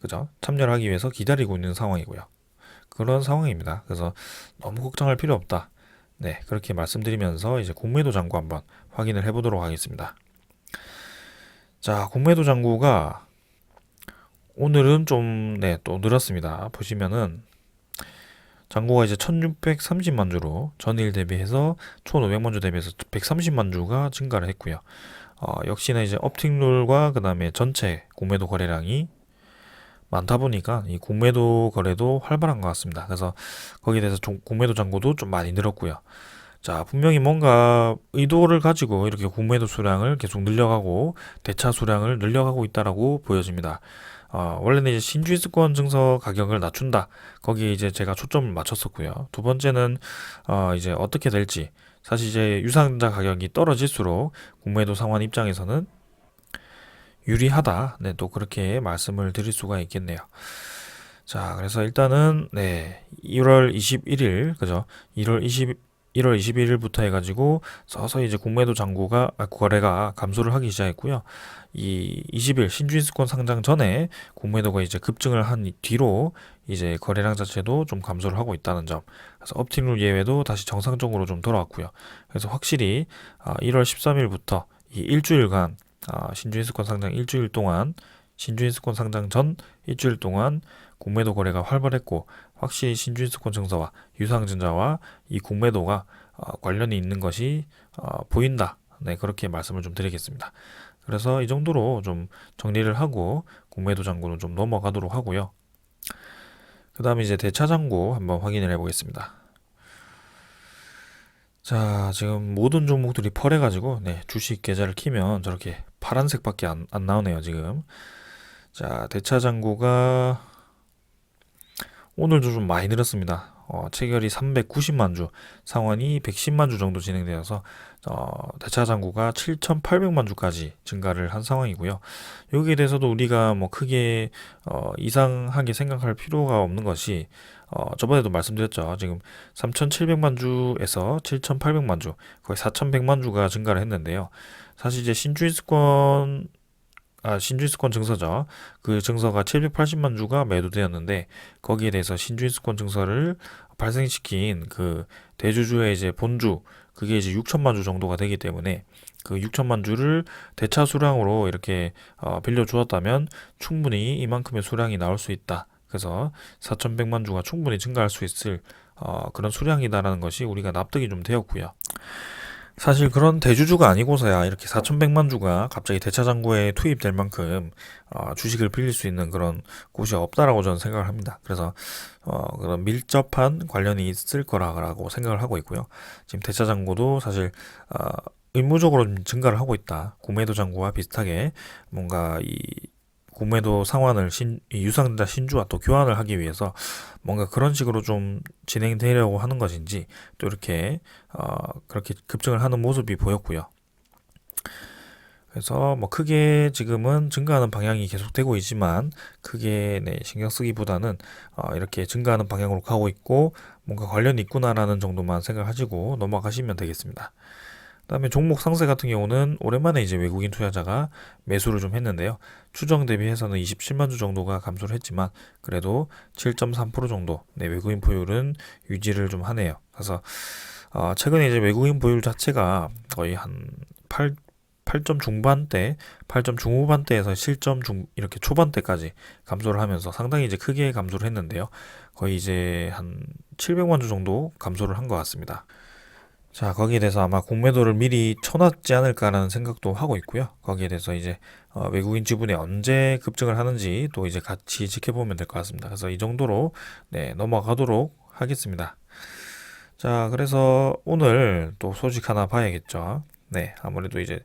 그죠? 참여를 하기 위해서 기다리고 있는 상황이고요. 그런 상황입니다. 그래서 너무 걱정할 필요 없다. 네, 그렇게 말씀드리면서 이제 공매도 잔고 한번 확인을 해보도록 하겠습니다. 자, 공매도 잔고가 오늘은 좀, 또 늘었습니다. 보시면은, 잔고가 이제 1630만 주로 전일 대비해서 1500만 주 대비해서 130만 주가 증가를 했고요. 역시나 이제 업틱룰과 그 다음에 전체 공매도 거래량이 많다 보니까 이 공매도 거래도 활발한 것 같습니다. 그래서 거기에 대해서 공매도 잔고도 좀 많이 늘었고요. 자, 분명히 뭔가 의도를 가지고 이렇게 공매도 수량을 계속 늘려가고 대차 수량을 늘려가고 있다라고 보여집니다. 원래는 이제 신주입권 증서 가격을 낮춘다. 거기에 이제 제가 초점을 맞췄었고요. 두 번째는 이제 어떻게 될지. 사실 이제 유상증자 가격이 떨어질수록 공매도 상환 입장에서는 유리하다. 네, 또 그렇게 말씀을 드릴 수가 있겠네요. 자, 그래서 일단은 1월 21일, 그죠? 1월 21일부터 해가지고 서서히 이제 공매도 거래가 감소를 하기 시작했고요. 이 20일 신주인수권 상장 전에 공매도가 이제 급증을 한 뒤로 이제 거래량 자체도 좀 감소를 하고 있다는 점. 그래서 업티룰 예외도 다시 정상적으로 좀 돌아왔고요. 그래서 확실히 1월 13일부터 이 일주일간 신주인수권 상장 일주일 동안 신주인수권 상장 전 일주일 동안 공매도 거래가 활발했고 확실히 신주인수권 증서와 유상증자와 이 공매도가 관련이 있는 것이 보인다. 네, 그렇게 말씀을 좀 드리겠습니다. 그래서 이 정도로 좀 정리를 하고 공매도 잔고는 좀 넘어가도록 하고요. 그 다음에 이제 대차 잔고 한번 확인을 해보겠습니다. 자, 지금 모든 종목들이 펄해가지고 네, 주식 계좌를 키면 저렇게 파란색밖에 안 나오네요, 지금. 자, 대차 잔고가 오늘도 좀 많이 늘었습니다. 체결이 390만 주, 상환이 110만 주 정도 진행되어서 대차 잔고가 7,800만 주까지 증가를 한 상황이고요. 여기에 대해서도 우리가 뭐 크게 이상하게 생각할 필요가 없는 것이 저번에도 말씀드렸죠. 지금 3,700만 주에서 7,800만 주, 거의 4,100만 주가 증가를 했는데요. 사실 이제 신주인수권 증서죠. 그 증서가 780만 주가 매도되었는데 거기에 대해서 신주인수권 증서를 발생시킨 그 대주주의 이제 본주 그게 이제 6천만 주 정도가 되기 때문에 그 6천만 주를 대차 수량으로 이렇게 빌려 주었다면 충분히 이만큼의 수량이 나올 수 있다. 그래서 4,100만 주가 충분히 증가할 수 있을 그런 수량이다라는 것이 우리가 납득이 좀 되었고요. 사실 그런 대주주가 아니고서야 이렇게 4,100만 주가 갑자기 대차 잔고에 투입될 만큼 주식을 빌릴 수 있는 그런 곳이 없다라고 저는 생각을 합니다. 그래서 그런 밀접한 관련이 있을 거라고 생각을 하고 있고요. 지금 대차 잔고도 사실 의무적으로 좀 증가를 하고 있다. 공매도 잔고와 비슷하게 뭔가 이 공매도 상환을 유상증자 신주와 또 교환을 하기 위해서 뭔가 그런 식으로 좀 진행되려고 하는 것인지 또 이렇게 그렇게 급증을 하는 모습이 보였고요. 그래서 뭐 크게 지금은 증가하는 방향이 계속되고 있지만 크게 신경 쓰기보다는 이렇게 증가하는 방향으로 가고 있고 뭔가 관련이 있구나라는 정도만 생각하시고 넘어가시면 되겠습니다. 그다음에 종목 상세 같은 경우는 오랜만에 이제 외국인 투자자가 매수를 좀 했는데요. 추정 대비해서는 27만 주 정도가 감소를 했지만 그래도 7.3% 정도 외국인 보유율은 유지를 좀 하네요. 그래서 최근에 이제 외국인 보유율 자체가 거의 한 8점 중반대, 8점 중후반대에서 7점 이렇게 초반대까지 감소를 하면서 상당히 이제 크게 감소를 했는데요. 거의 이제 한 700만 주 정도 감소를 한 것 같습니다. 자, 거기에 대해서 아마 공매도를 미리 쳐놨지 않을까라는 생각도 하고 있고요. 거기에 대해서 이제 외국인 지분이 언제 급증을 하는지 또 이제 같이 지켜보면 될 것 같습니다. 그래서 이 정도로 넘어가도록 하겠습니다. 자, 그래서 오늘 또 소식 하나 봐야겠죠. 아무래도 이제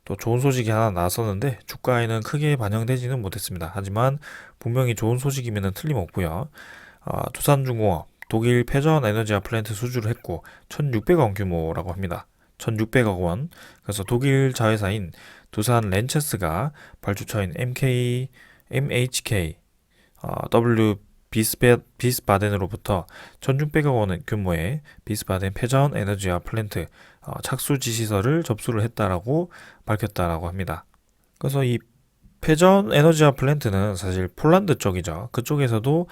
또 좋은 소식이 하나 나왔었는데 주가에는 크게 반영되지는 못했습니다. 하지만 분명히 좋은 소식이면 틀림없고요. 두산중공업 독일 패전 에너지아 플랜트 수주를 했고 1,600억 원 규모라고 합니다. 1,600억 원. 그래서 독일 자회사인 두산 렌체스가 발주처인 MHK W 비스바덴으로부터 1,600억 원 규모의 비스바덴 패전 에너지아 플랜트 착수 지시서를 접수를 했다라고 밝혔다라고 합니다. 그래서 이 패전 에너지아 플랜트는 사실 폴란드 쪽이죠. 그쪽에서도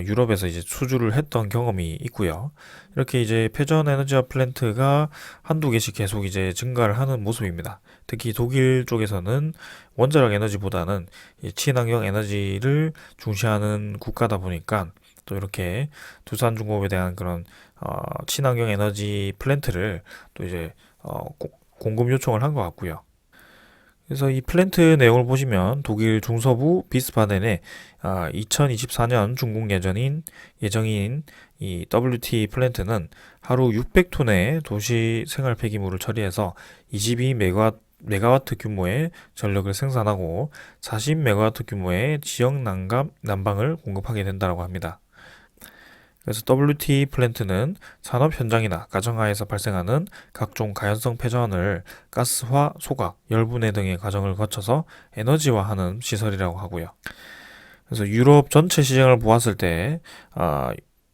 유럽에서 이제 수주를 했던 경험이 있고요. 이렇게 이제 패전 에너지아 플랜트가 한두 개씩 계속 이제 증가를 하는 모습입니다. 특히 독일 쪽에서는 원자력 에너지보다는 친환경 에너지를 중시하는 국가다 보니까 또 이렇게 두산중공업에 대한 그런 친환경 에너지 플랜트를 또 이제 공급 요청을 한 것 같고요. 그래서 이 플랜트 내용을 보시면 독일 중서부 비스바덴에 2024년 준공 예정인 이 WT 플랜트는 하루 600톤의 도시 생활 폐기물을 처리해서 22메가와트 규모의 전력을 생산하고 40메가와트 규모의 지역 난방을 공급하게 된다고 합니다. 그래서 WT 플랜트는 산업 현장이나 가정하에서 발생하는 각종 가연성 폐전을 가스화, 소각, 열분해 등의 과정을 거쳐서 에너지화하는 시설이라고 하고요. 그래서 유럽 전체 시장을 보았을 때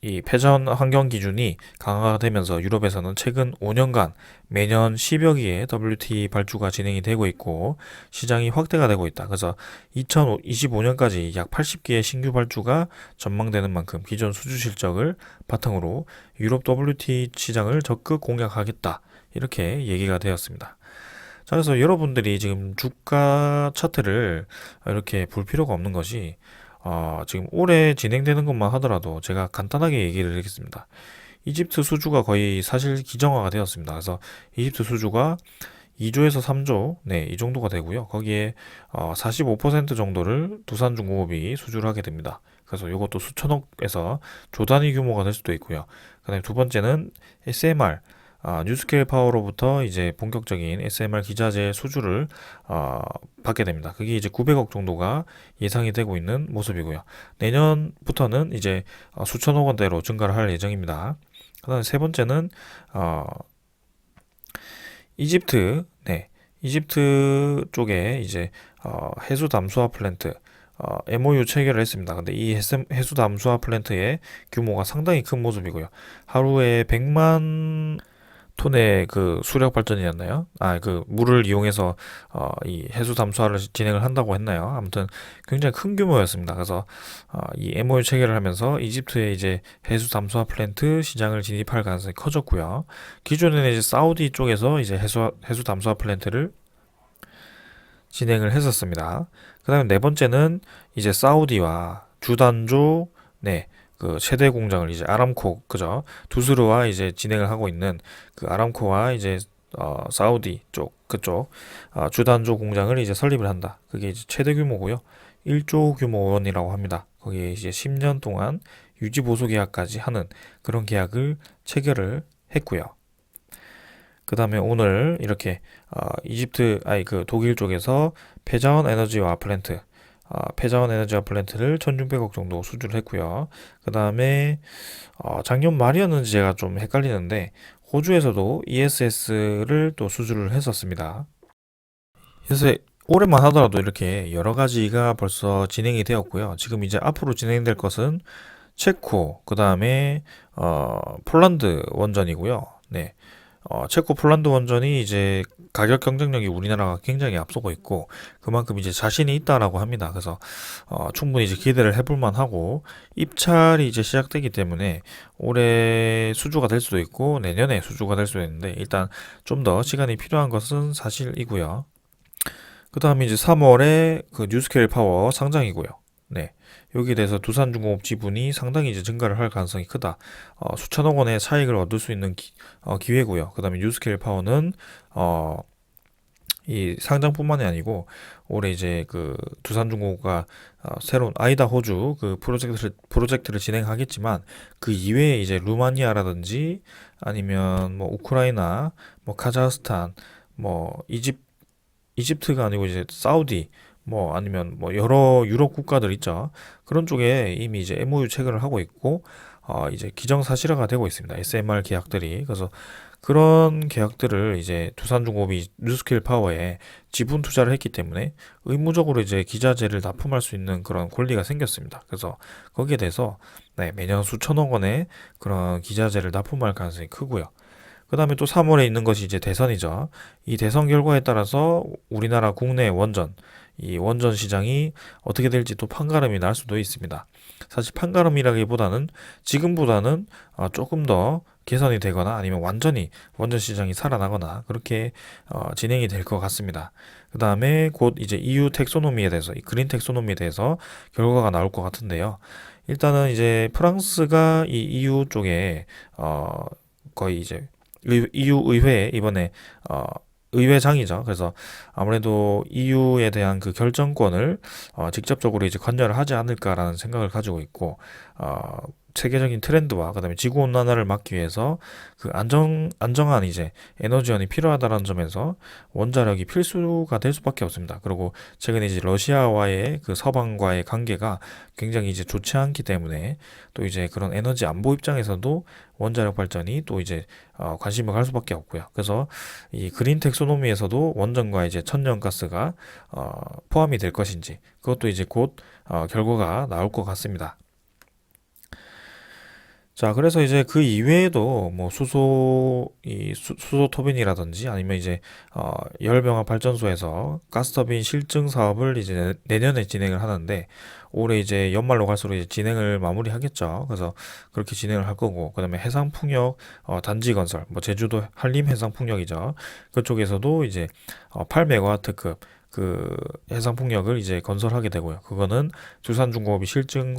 이 폐전 환경 기준이 강화가 되면서 유럽에서는 최근 5년간 매년 10여 개의 WT 발주가 진행이 되고 있고 시장이 확대가 되고 있다. 그래서 2025년까지 약 80개의 신규 발주가 전망되는 만큼 기존 수주 실적을 바탕으로 유럽 WT 시장을 적극 공략하겠다. 이렇게 얘기가 되었습니다. 자, 그래서 여러분들이 지금 주가 차트를 이렇게 볼 필요가 없는 것이 지금 올해 진행되는 것만 하더라도 제가 간단하게 얘기를 하겠습니다. 이집트 수주가 거의 사실 기정화가 되었습니다. 그래서 이집트 수주가 2조에서 3조, 네, 이 정도가 되고요. 거기에 45% 정도를 두산중공업이 수주를 하게 됩니다. 그래서 이것도 수천억에서 조 단위 규모가 될 수도 있고요. 그다음에 두 번째는 SMR, 뉴스케일 파워로부터 이제 본격적인 SMR 기자재 수주를 받게 됩니다. 그게 이제 900억 정도가 예상이 되고 있는 모습이고요. 내년부터는 이제 수천억 원대로 증가를 할 예정입니다. 그다음에 세 번째는 어, 이집트, 네, 이집트 쪽에 이제 해수 담수화 플랜트 MOU 체결을 했습니다. 근데 이 해수 담수화 플랜트의 규모가 상당히 큰 모습이고요. 하루에 100만 톤의 그 수력 발전이었나요? 그 물을 이용해서 이 해수 담수화를 진행을 한다고 했나요? 아무튼 굉장히 큰 규모였습니다. 그래서 이 MOU 체결을 하면서 이집트의 이제 해수 담수화 플랜트 시장을 진입할 가능성이 커졌고요. 기존에는 이제 사우디 쪽에서 이제 해수 담수화 플랜트를 진행을 했었습니다. 그다음에 네 번째는 이제 사우디와 주단조, 네, 그 최대 공장을 이제 아람코, 그죠? 두스르와 이제 진행을 하고 있는 그 아람코와 이제 사우디 쪽 그쪽 주단조 공장을 이제 설립을 한다. 그게 이제 최대 규모고요. 1조 규모 원이라고 합니다. 거기에 이제 10년 동안 유지 보수 계약까지 하는 그런 계약을 체결을 했고요. 그 다음에 오늘 이렇게 그 독일 쪽에서 폐자원 에너지와 플랜트를 1,600억 정도 수주를 했고요. 그 다음에 작년 말이었는지 제가 좀 헷갈리는데 호주에서도 ESS를 또 수주를 했었습니다. 그래서 올해만 하더라도 이렇게 여러 가지가 벌써 진행이 되었고요. 지금 이제 앞으로 진행될 것은 체코, 그 다음에 폴란드 원전이고요. 네. 체코 폴란드 원전이 이제 가격 경쟁력이 우리나라가 굉장히 앞서고 있고 그만큼 이제 자신이 있다라고 합니다. 그래서 충분히 이제 기대를 해볼 만하고 입찰이 이제 시작되기 때문에 올해 수주가 될 수도 있고 내년에 수주가 될 수도 있는데 일단 좀 더 시간이 필요한 것은 사실이고요. 그 다음에 이제 3월에 그 뉴스케일 파워 상장이고요. 네. 여기에 대해서 두산중공업 지분이 상당히 이제 증가를 할 가능성이 크다. 수천억 원의 차익을 얻을 수 있는 기회고요. 그 다음에 뉴스케일 파워는 이 상장뿐만이 아니고 올해 이제 그 두산중공업가 새로운 아이다 호주 그 프로젝트를 진행하겠지만 그 이외에 이제 루마니아라든지 아니면 뭐 우크라이나, 뭐 카자흐스탄, 뭐 이집트가 아니고 이제 사우디 뭐 아니면 뭐 여러 유럽 국가들 있죠. 그런 쪽에 이미 이제 MOU 체결을 하고 있고 이제 기정사실화가 되고 있습니다. SMR 계약들이. 그래서 그런 계약들을 이제 두산중공업이 뉴스킬 파워에 지분 투자를 했기 때문에 의무적으로 이제 기자재를 납품할 수 있는 그런 권리가 생겼습니다. 그래서 거기에 대해서 네, 매년 수천억 원의 그런 기자재를 납품할 가능성이 크고요. 그 다음에 또 3월에 있는 것이 이제 대선이죠. 이 대선 결과에 따라서 우리나라 국내 이 원전 시장이 어떻게 될지 또 판가름이 날 수도 있습니다. 사실 판가름이라기보다는 지금보다는 조금 더 개선이 되거나 아니면 완전히 원전 시장이 살아나거나 그렇게 진행이 될 것 같습니다. 그 다음에 곧 이제 EU 텍소노미에 대해서, 이 그린 텍소노미에 대해서 결과가 나올 것 같은데요. 일단은 이제 프랑스가 이 EU 쪽에 거의 이제 EU 의회에 이번에 의회장이죠. 그래서 아무래도 EU에 대한 그 결정권을 직접적으로 이제 관여를 하지 않을까라는 생각을 가지고 있고 세계적인 트렌드와 그다음에 지구 온난화를 막기 위해서 그 안정한 이제 에너지원이 필요하다는 점에서 원자력이 필수가 될 수밖에 없습니다. 그리고 최근에 이제 러시아와의 그 서방과의 관계가 굉장히 이제 좋지 않기 때문에 또 이제 그런 에너지 안보 입장에서도 원자력 발전이 또 이제 관심을 갈 수밖에 없고요. 그래서 이 그린 텍소노미에서도 원전과 이제 천연가스가 포함이 될 것인지 그것도 이제 곧 결과가 나올 것 같습니다. 자, 그래서 이제 그 이외에도 뭐 수소 터빈이라든지 아니면 이제 열병합 발전소에서 가스터빈 실증 사업을 이제 내년에 진행을 하는데 올해 이제 연말로 갈수록 이제 진행을 마무리하겠죠. 그래서 그렇게 진행을 할 거고 그다음에 해상풍력 단지 건설 뭐 제주도 한림 해상풍력이죠. 그쪽에서도 이제 8메가와트급 그 해상풍력을 이제 건설하게 되고요. 그거는 두산중공업이 실증을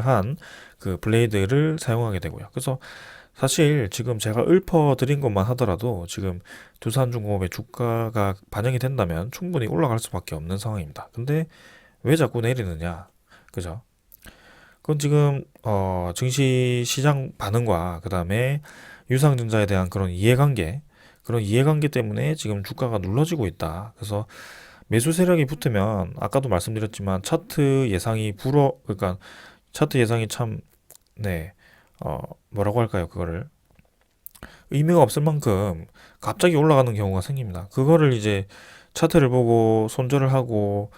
한 그 블레이드를 사용하게 되고요. 그래서 사실 지금 제가 읊어드린 것만 하더라도 지금 두산중공업의 주가가 반영이 된다면 충분히 올라갈 수밖에 없는 상황입니다. 근데 왜 자꾸 내리느냐? 그죠? 그건 지금 증시 시장 반응과 그다음에 유상증자에 대한 그런 이해관계 때문에 지금 주가가 눌러지고 있다. 그래서 매수 세력이 붙으면 아까도 말씀드렸지만 그러니까 차트 예상이 참, 네, 어, 뭐라고 할까요? 그거를 의미가 없을 만큼 갑자기 올라가는 경우가 생깁니다. 그거를 이제 차트를 보고 손절을 하고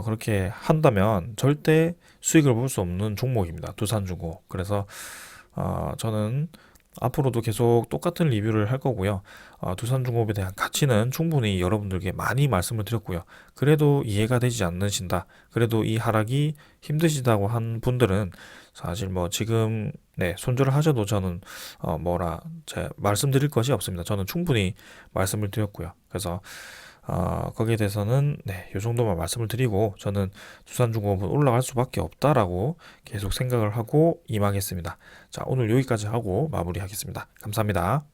그렇게 한다면 절대 수익을 볼 수 없는 종목입니다. 두산중공업. 그래서 저는 앞으로도 계속 똑같은 리뷰를 할 거고요. 두산중공업에 대한 가치는 충분히 여러분들께 많이 말씀을 드렸고요. 그래도 이해가 되지 않으신다. 그래도 이 하락이 힘드시다고 한 분들은 사실 뭐 지금 네, 손절을 하셔도 저는 제 말씀드릴 것이 없습니다. 저는 충분히 말씀을 드렸고요. 그래서 거기에 대해서는 네, 이 정도만 말씀을 드리고 저는 두산중공업은 올라갈 수밖에 없다라고 계속 생각을 하고 임하겠습니다. 자, 오늘 여기까지 하고 마무리하겠습니다. 감사합니다.